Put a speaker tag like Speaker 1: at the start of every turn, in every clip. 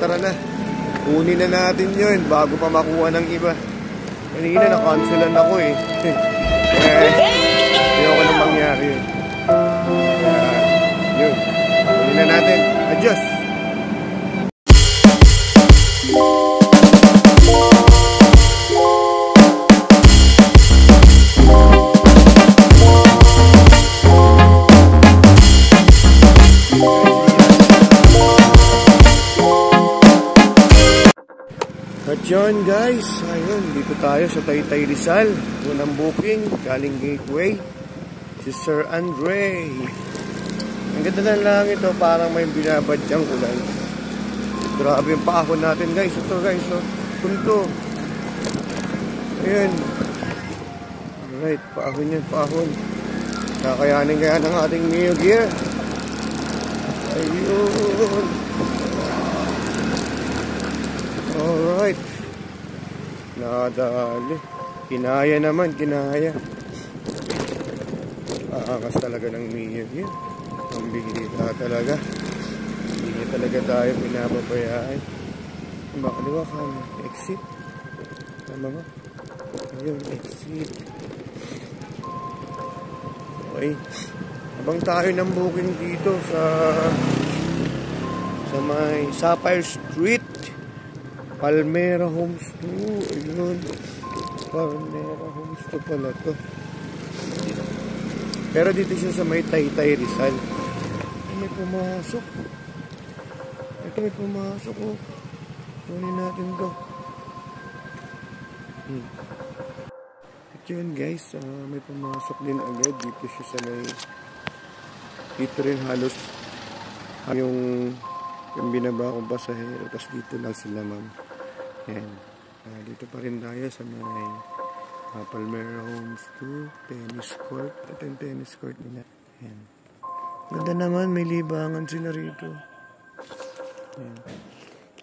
Speaker 1: tara na. Kunin na natin yun bago pa makuha ng iba. Kanina na-cancelan ako eh. Ayoko nang mangyari yun. Yun. Kunin na natin. Adios! At yun guys, ayun, dito tayo sa Taytay Rizal. Unang booking, galing Gateway. Si Sir Andre. Ang ganda na lang ito, parang may binabadyang ulan. Grabe yung paahon natin guys. Ito guys, no? Punto. Ayun. Alright, paahon yan, paahon. Kakayanin kaya ng ating Neo Gear. Ayun. Alright. Nakadali. Kinaya naman, kinaya. Aangas talaga ng Neo Gear. Ang bigita talaga. Hindi talaga tayo pinababayaan. Makaliwa ka na. Exit. Tama ba? Ayun, exit. Okay. Habang tayo ng booking dito sa may Sapphire Street. Palmera Homes 2. Ayun. Palmera Homes 2 pala to. Pero dito siya sa may Taytay Rizal. May pumasok. Ito may pumasok oh. Kunin natin to. At yun guys, may pumasok din agad. Dito siya sa may dito rin halos yung binaba kong pasahero. Tapos dito lang sila ma'am. Yan. Dito pa rin tayo sa may Palmera Homes 2 tennis court. Ito yung tennis court nila. Yan. Ganda naman, may libangan sila rito. Yan.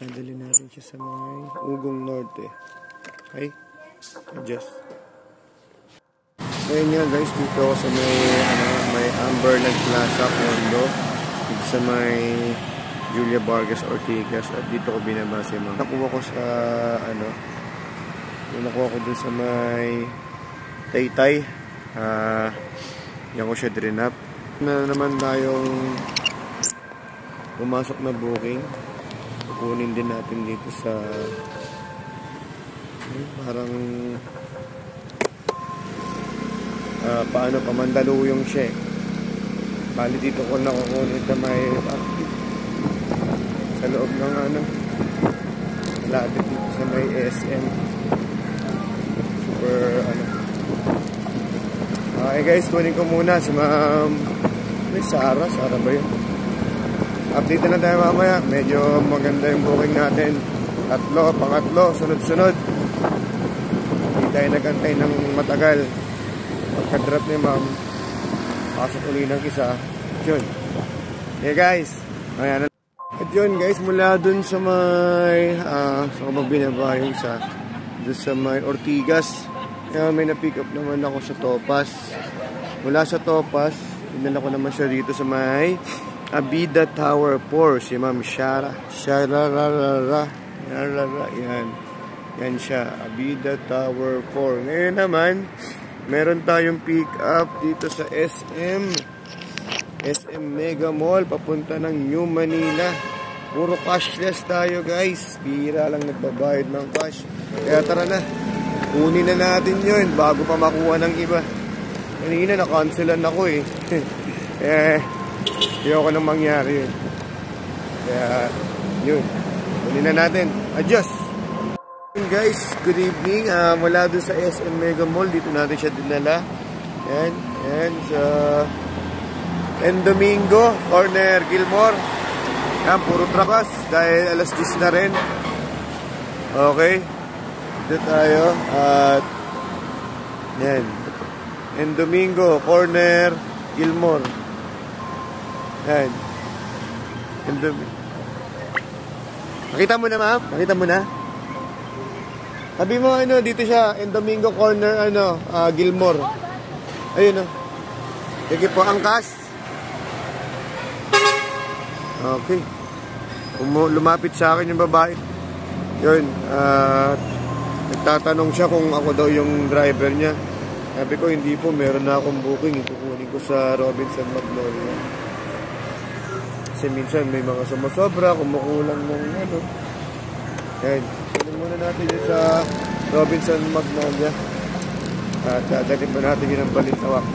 Speaker 1: Nadali natin siya sa may Ugong Norte. Okay? Adjust. Ngayon nga guys, dito ako sa may Amberland Plaza condo. Dito sa may Julia Vargas Ortigas. At dito ko binaba si ma'am. Nakuha ko sa nakuha ko dun sa may Taytay. Yan ko siya drinap. Na naman tayong pumasok na booking. Kukunin din natin dito sa parang paano Mandaluyong siya eh. Bali dito ko nakukunin sa may sa loob ng malapit dito sa may SM. Okay guys, kunin ko muna si ma'am Sara ba yun? Update na tayo mamaya. Medyo maganda yung booking natin. Pangatlo, sunod-sunod. Hindi tayo nagantay ng matagal. Pagka-drop ni ma'am, pasok uli ng isa. Yun. Okay guys, ayan. At yun guys, mula dun sa may sa kababinaba yung isa, dun sa may Ortigas. Kaya may na-pick up naman ako sa Topas. Mula sa Topas, dinala ko naman siya dito sa may Abida Tower 4. Si Ma'am Shara. Yan. Yan siya. Abida Tower 4. Ngayon naman, meron tayong pick up dito sa SM Mega Mall. Papunta ng New Manila. Puro cashless tayo guys. Bira lang nagbabayad ng cash. Kaya tara na. Kunin na natin yun bago pa makuha ng iba. Kanina na-cancelan ako eh. Ayoko nang mangyari yun. Kaya yun. Kunin na natin. Adios! Guys, good evening. Mula doon sa SM Mega Mall. Dito natin siya dinala. Yan. Yan. Sa Domingo, corner Gilmore. Yan. Puro trakas. Dahil alas 10 na rin. Okay. Dito tayo at yan Domingo, corner Gilmore. Yan Nakita mo na ma'am? Nakita mo na? Sabi mo dito siya Domingo, corner Gilmore. Ayun Sige po, angkas. Okay. lumapit sa akin yung babae. Yun, nagtatanong siya kung ako daw yung driver niya. Sabi ko, hindi po, meron na akong booking. Ikukunin ko sa Robinson Magnolia. Kasi minsan may mga sumusobra, kumukulang ng ano. Yan, kunin muna natin yun sa Robinson Magnolia. At dadalhin mo natin yun ang Balintawak.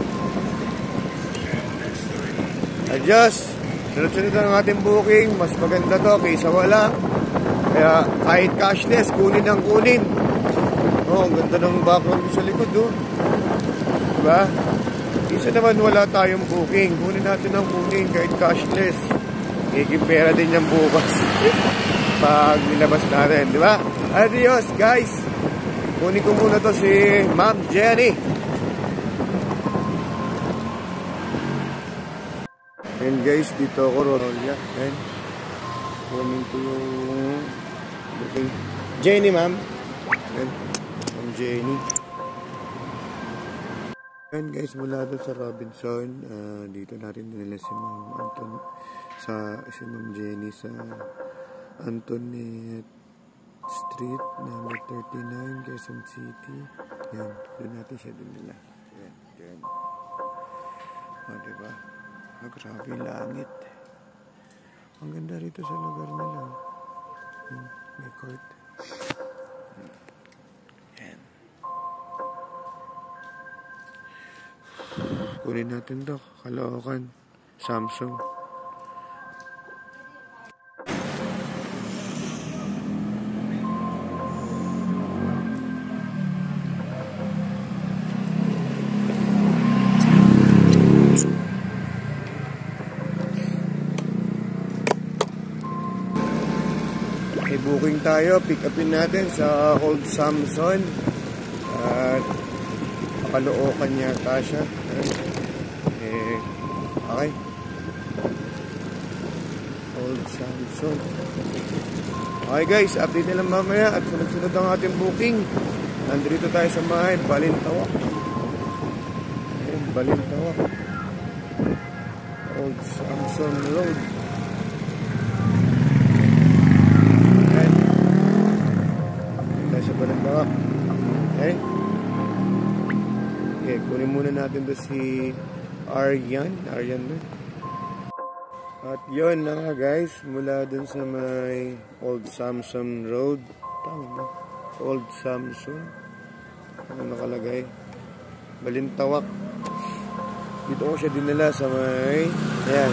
Speaker 1: Adios! Sunod-sunod ang ating booking. Mas maganda to kaysa wala. Kaya kahit cashless, kunin ang kunin. Oh, ang ganda ng background sa likod, oh. Diba? Isa naman wala tayong booking. Kunin natin ang kunin kahit cashless. Ikipera din yung bukas. Pag nilabas natin, diba? Adios, guys! Kunin ko muna to si Ma'am Jenny. And guys, dito ako Rorolia. And kunin ko yung booking. Jenny, ma'am. And Ma'am Jenny. And guys, mula doon sa Robinson, dito natin dinala si Ma'am Anton si Ma'am Jenny sa Antoinette Street, number 39, Quezon City. Yan, doon natin siya dinala. Yan, yan. O, diba? Grabe yung langit. Ang ganda rito sa lugar nila. May court. Yan. Kunin natin to. Caloocan. Samsung. May booking tayo, pick upin natin sa Old Samson at Caloocan yata siya. Okay, Old Samson. Okay guys, update na lang mamaya at sunod-sunod ang ating booking. Nandito tayo sa may Balintawak. Balintawak, Old Samson Road. Okay. Okay, kunin muna natin to si Aryan doon. At yun na nga guys, mula dun sa may Old Samson Road. Tama ba? Old Samson. Ano nakalagay? Balintawak. Dito ko siya dinala sa may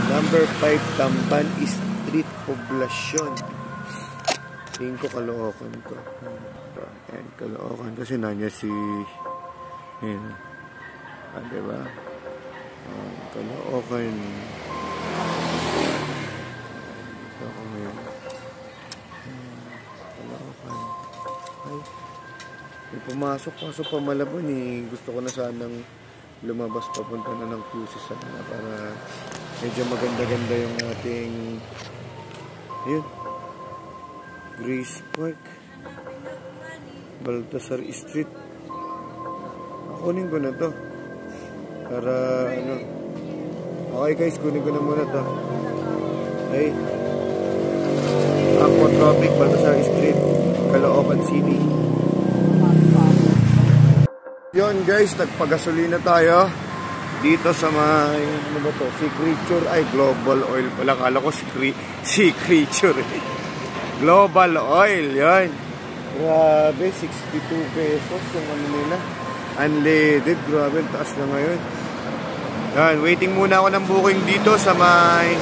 Speaker 1: number 5 Tamban Street, Poblacion. Tingin ko Caloocan to. Ayan, Caloocan kasi nanya si diba? Caloocan. Ito ako ngayon. Caloocan. Ay, may pumasok pa Malabon eh. Gusto ko na sanang lumabas papunta na ng QC sana para medyo maganda-ganda yung ating Grace Park, Baltasar Street. Kunin ko na to para okay guys, kunin ko na muna to. Okay, Aqua Tropic, Baltasar Street, Caloocan City. Yun guys, nagpagasolina tayo dito sa may Sea Creature, Global Oil pala, kala ko Sea Creature. Global Oil, yan. Grabe, 62 pesos yung ano nila. Unleaded, grabe, taas na ngayon. Yan, waiting muna ako ng booking dito sa may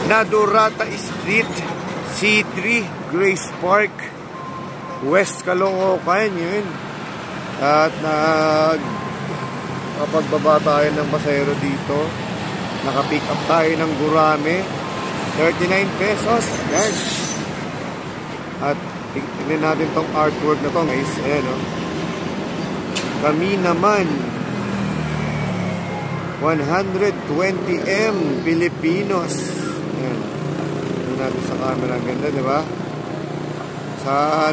Speaker 1: Nadurata Street, C3, Grace Park, West Caloocan, yun. At nakapagbaba tayo ng pasahero dito. Nakapick up tayo ng gurame. 39 pesos, yan. At tignan natin tong artwork na to guys. Ayan o. Kami naman 120M Pilipinos. Ayan. Tignan natin sa camera. Ganda, diba? Sa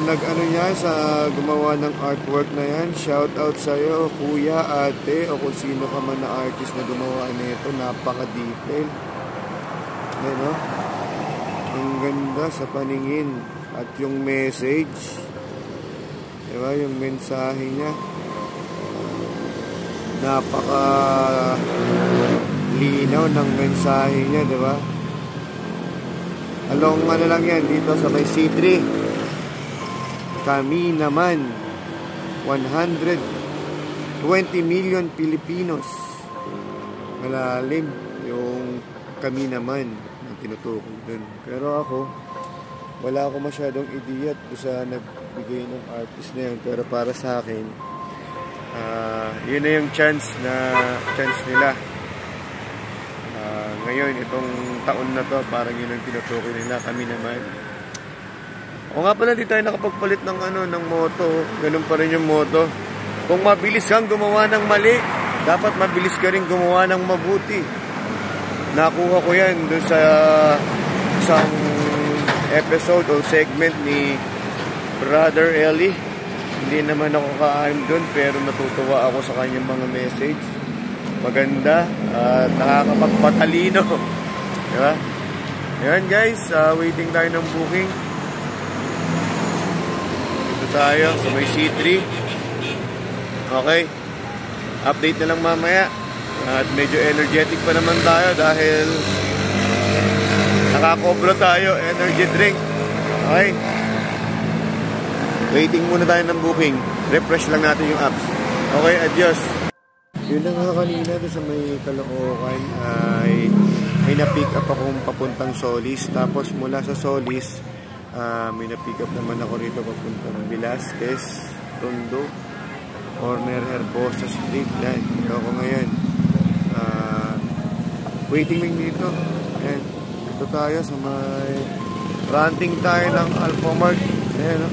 Speaker 1: sa gumawa ng artwork na yan, shout out sa'yo kuya, ate, o kung sino ka man na artist na gumawa nito. Napaka-detail. Ayan o. Ang Ang ganda sa paningin. At yung message, diba, yung mensahe niya, napaka linaw ng mensahe niya, diba? Along ano lang yan, dito sa may C3. Kami naman 120 million Pilipinos. Malalim yung kami naman na tinutukoy dun. Pero ako, wala ako masyadong ideya sa nagbigay ng artist na yun. Pero para sa akin, yun na yung chance nila. Ngayon, itong taon na to, parang yun ang tinutukoy nila. Kami naman. O nga pala, di tayo nakapagpalit ng ng moto. Ganun pa rin yung moto. Kung mabilis kang gumawa ng mali, dapat mabilis ka rin gumawa ng mabuti. Nakuha ko yan doon sa isang episode o segment ni Brother Eli. Hindi naman ako ka-aim doon, pero natutuwa ako sa kanyang mga message. Maganda at nakakapagpatalino. Diba? Ayan guys, waiting tayo ng booking. Dito tayo sa may C3. Okay. Update na lang mamaya. At medyo energetic pa naman tayo dahil nakakobro tayo energy drink. Okay. Waiting muna tayo ng booking. Refresh lang natin yung apps. Okay, adios. Yun na nga kanina doon sa may Caloocan ay may na-pick up akong papuntang Solis. Tapos mula sa Solis, may na-pick up naman ako rito papuntang Velasquez, Tondo, Corner Herbosa Street. Yan, dito ako ngayon. Waiting lang dito. Yan, dito tayo sa may ranting tayo ng Alphamart. Ayan, no?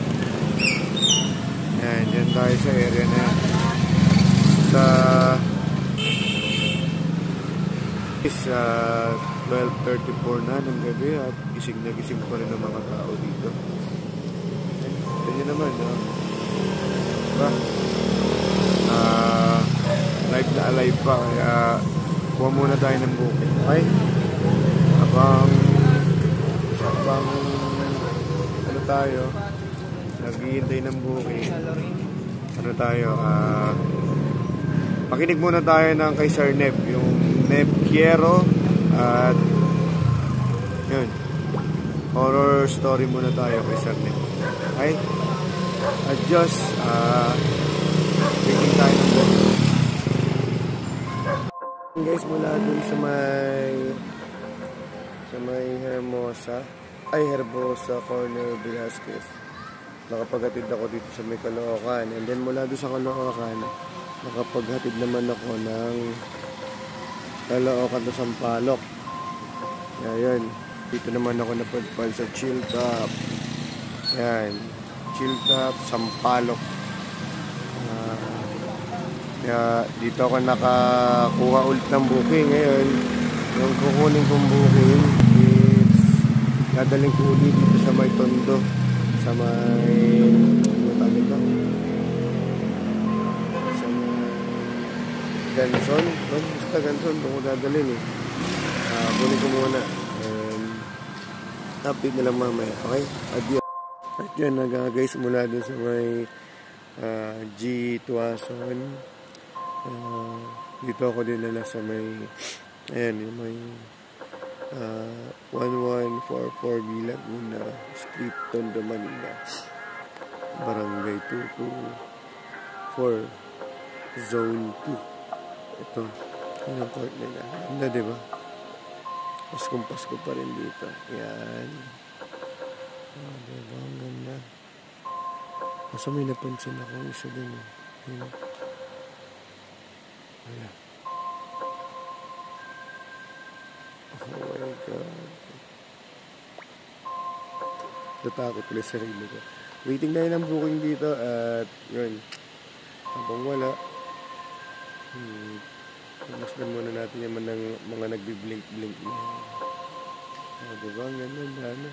Speaker 1: Yan, dyan tayo sa area na yan. Is 12:34 na ng gabi at gising na gising pa rin ng mga tao dito. Ito nyo naman, no? Diba? Live na alive pa, kaya kuha muna tayo ng booking. Okay? Habang ano tayo, naghihintay ng booking. Ano tayo, makinig muna tayo ng kay Sir Neb, yung Neb Quiero, at yun, horror story muna tayo kay Sir Neb. Okay? Adios. Waiting tayo ng booking. Guys, mula dun sa may Herbosa Corner Velasquez, nakapaghatid ako dito sa may Caloocan, and then mula dun sa Caloocan nakapaghatid naman ako ng Caloocan to Sampaloc. Ayan, dito naman ako napadpad sa Chilltop. Ayan, Chilltop, Sampaloc. Kaya dito ako nakakuha ulit ng booking. Ngayon, yung kukunin kong booking is dadaling ko ulit dito sa may Tondo, sa may sa may Ganson. Basta Ganson, doon ko dadalhin eh. Kunin ko muna and update na lang mamaya. Okay? Adios. At yan guys, mula dun sa may G. Tuason, dito ako dinala sa may ayan, yung may 1144 B Laguna Street, Tondo, Manila, Barangay 224, Zone 2. Ito yung court nila. Ganda, diba? Paskong Pasko pa rin dito. Ayan. Diba? Ang ganda. Masa may napansin ako isa din eh. Ayan. Ayan. Oh my God. Natakot ulit sa sarili ko. Waiting na yun ang booking dito at yun. Habang wala, masdan muna natin yung mga nagbiblink-blink na. Diba? Ang ganda. Dami.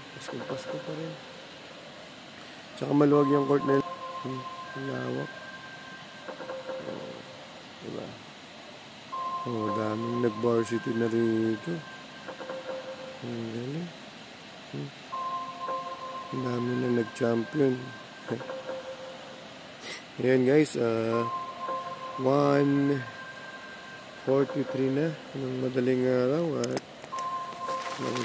Speaker 1: Pasko pa rin. Tsaka maluwag yung court na yun. Ang lawak. Diba? Daming nag-varsity na rito. Ang galing. Ang dami na nag-champion. Ayan guys, 1:43 na ng madaling araw at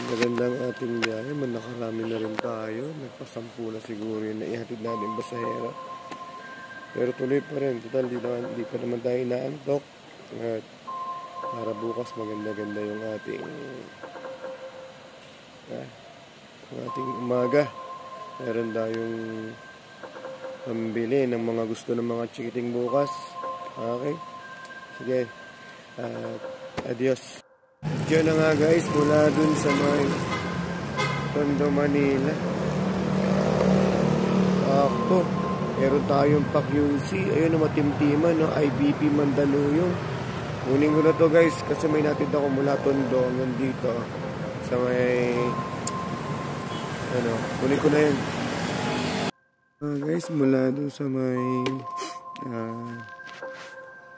Speaker 1: magandang ating biyahe. Nakarami na rin tayo. Nagpasampu na siguro yun na ihatid natin basahera. Pero tuloy pa rin. Total, di pa naman tayo inaantok. At para bukas maganda-ganda yung ating umaga. Meron tayong pambili ng mga gusto ng mga chikiting bukas. Okay? Sige. Adios. Diyan na nga guys, mula dun sa may Tondo, Manila. Ako, meron tayong pa-QC. Ayun na matimtiman, no? IBP Mandaluyong. Kunin ko na to guys, kasi may natid ako mula Tondo hanggang dito. Sa may, kunin ko na yun. Guys, mula dun sa may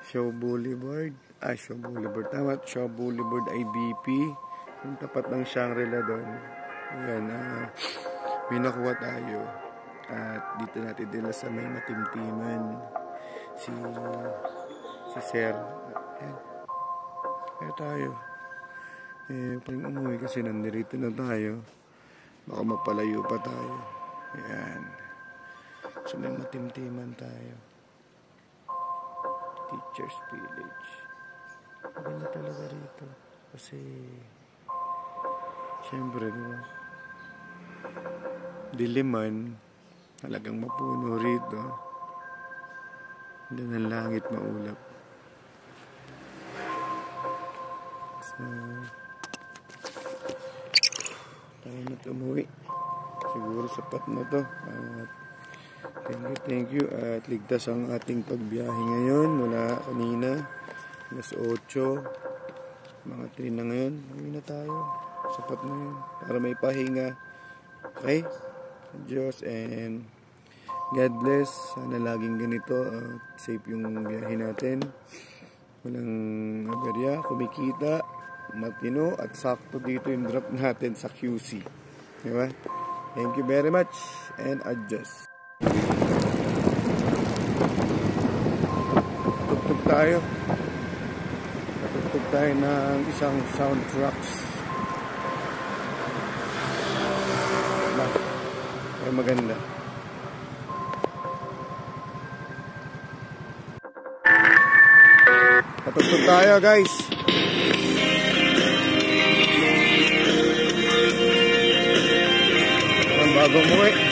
Speaker 1: Shaw Boulevard. Shaw Boulevard. Tama, Shaw Boulevard IBP. Yung tapat ng Shangri-La doon. Ayan, may nakuha tayo. At dito natin dila sa may matimtiman. Si Sir. Ayan. Kaya tayo. Pag umuwi kasi nandirito na tayo. Baka mapalayo pa tayo. Ayan. So may matimtiman tayo. Teachers Village. Maganda talaga rito. Kasi syempre, diba? Diliman. Talagang mapuno rito. Hindi ng langit maulap. So, tayo na tumuwi. Siguro sapat na to. Thank you. At ligtas ang ating pagbiyahe ngayon. Mula kanina. Alas 8. Mga 3 na ngayon. Uwi na tayo. Sapat na yun. Para may pahinga. Okay? Diyos and God bless. Sana laging ganito. Safe yung biyahe natin. Walang aberya. Kumikita. Matino. At sakto dito yung drop natin sa QC. Diba? Thank you very much. And adjust. Tutug tayo. Tutug tayo ng isang sound trucks. Ay maganda. Tutug tayo guys. Ang bagong muwi.